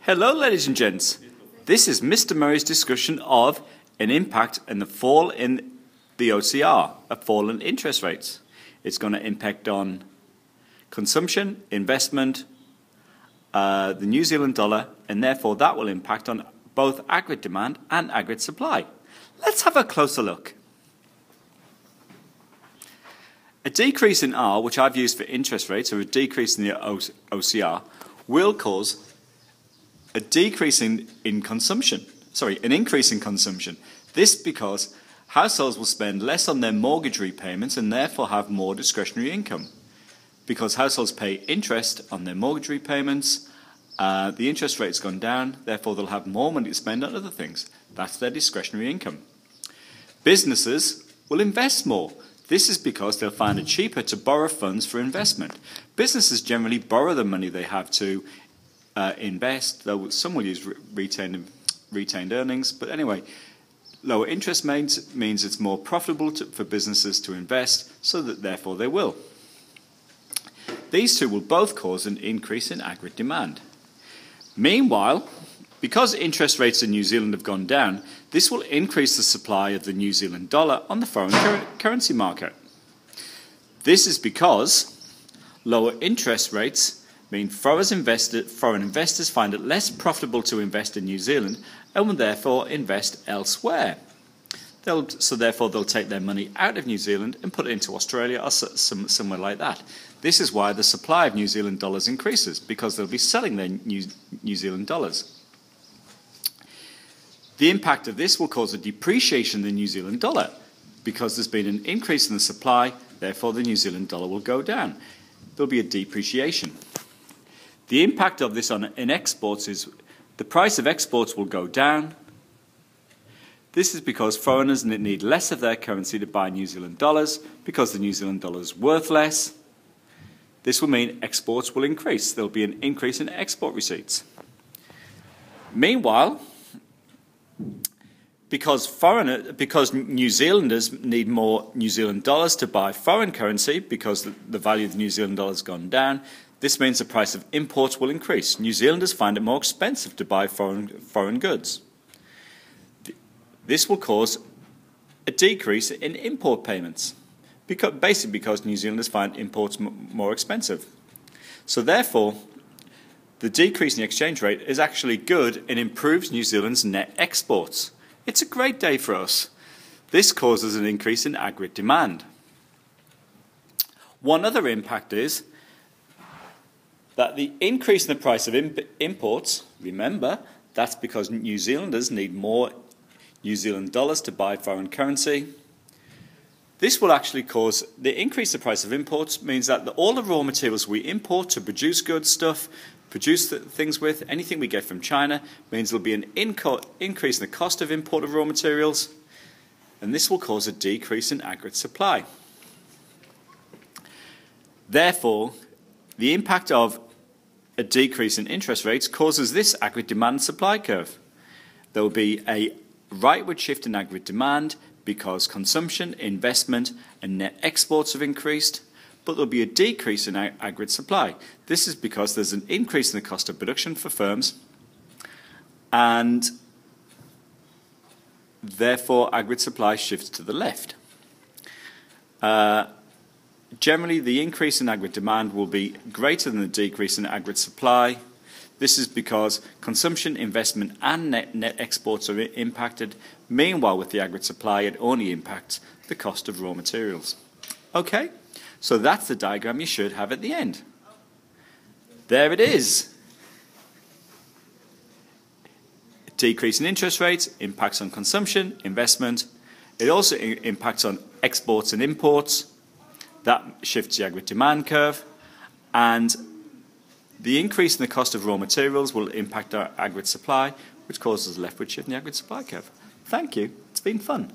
Hello ladies and gents, this is Mr. Murray's discussion of an impact in the fall in the OCR, a fall in interest rates. It's going to impact on consumption, investment, the New Zealand dollar, and therefore that will impact on both aggregate demand and aggregate supply. Let's have a closer look. A decrease in R, which I've used for interest rates, or a decrease in the OCR, will cause a decrease in consumption. An increase in consumption. This because households will spend less on their mortgage repayments and therefore have more discretionary income. Because households pay interest on their mortgage repayments, the interest rate's gone down, therefore they'll have more money to spend on other things. That's their discretionary income. Businesses will invest more. This is because they'll find it cheaper to borrow funds for investment. Businesses generally borrow the money they have to invest, though some will use retained earnings. But anyway, lower interest means it's more profitable for businesses to invest, so that therefore they will. These two will both cause an increase in aggregate demand. Meanwhile, because interest rates in New Zealand have gone down, this will increase the supply of the New Zealand dollar on the foreign currency market. This is because lower interest rates mean foreign investors find it less profitable to invest in New Zealand and will therefore invest elsewhere. So therefore they'll take their money out of New Zealand and put it into Australia or somewhere like that. This is why the supply of New Zealand dollars increases, because they'll be selling their New Zealand dollars. The impact of this will cause a depreciation in the New Zealand dollar, because there's been an increase in the supply, therefore the New Zealand dollar will go down. There'll be a depreciation. The impact of this in exports is the price of exports will go down. This is because foreigners need less of their currency to buy New Zealand dollars, because the New Zealand dollar is worth less. This will mean exports will increase. There will be an increase in export receipts. Meanwhile, because New Zealanders need more New Zealand dollars to buy foreign currency, because the value of the New Zealand dollar has gone down, this means the price of imports will increase. New Zealanders find it more expensive to buy foreign goods. This will cause a decrease in import payments, basically because New Zealanders find imports more expensive. So therefore, the decrease in the exchange rate is actually good and improves New Zealand's net exports. It's a great day for us. This causes an increase in aggregate demand. One other impact is that the increase in the price of imports, remember, that's because New Zealanders need more New Zealand dollars to buy foreign currency. This will actually cause the increase in the price of imports, means that all the raw materials we import to produce goods, produce things with, anything we get from China, means there will be an increase in the cost of imported raw materials, and this will cause a decrease in aggregate supply. Therefore, the impact of a decrease in interest rates causes this aggregate demand supply curve. There will be a rightward shift in aggregate demand because consumption, investment, and net exports have increased, but there will be a decrease in aggregate supply. This is because there's an increase in the cost of production for firms, and therefore aggregate supply shifts to the left. Generally, the increase in aggregate demand will be greater than the decrease in aggregate supply. This is because consumption, investment, and net exports are impacted. Meanwhile, with the aggregate supply, it only impacts the cost of raw materials. Okay, so that's the diagram you should have at the end. There it is. Decrease in interest rates impacts on consumption, investment. It also impacts on exports and imports. That shifts the aggregate demand curve, and the increase in the cost of raw materials will impact our aggregate supply, which causes a leftward shift in the aggregate supply curve. Thank you. It's been fun.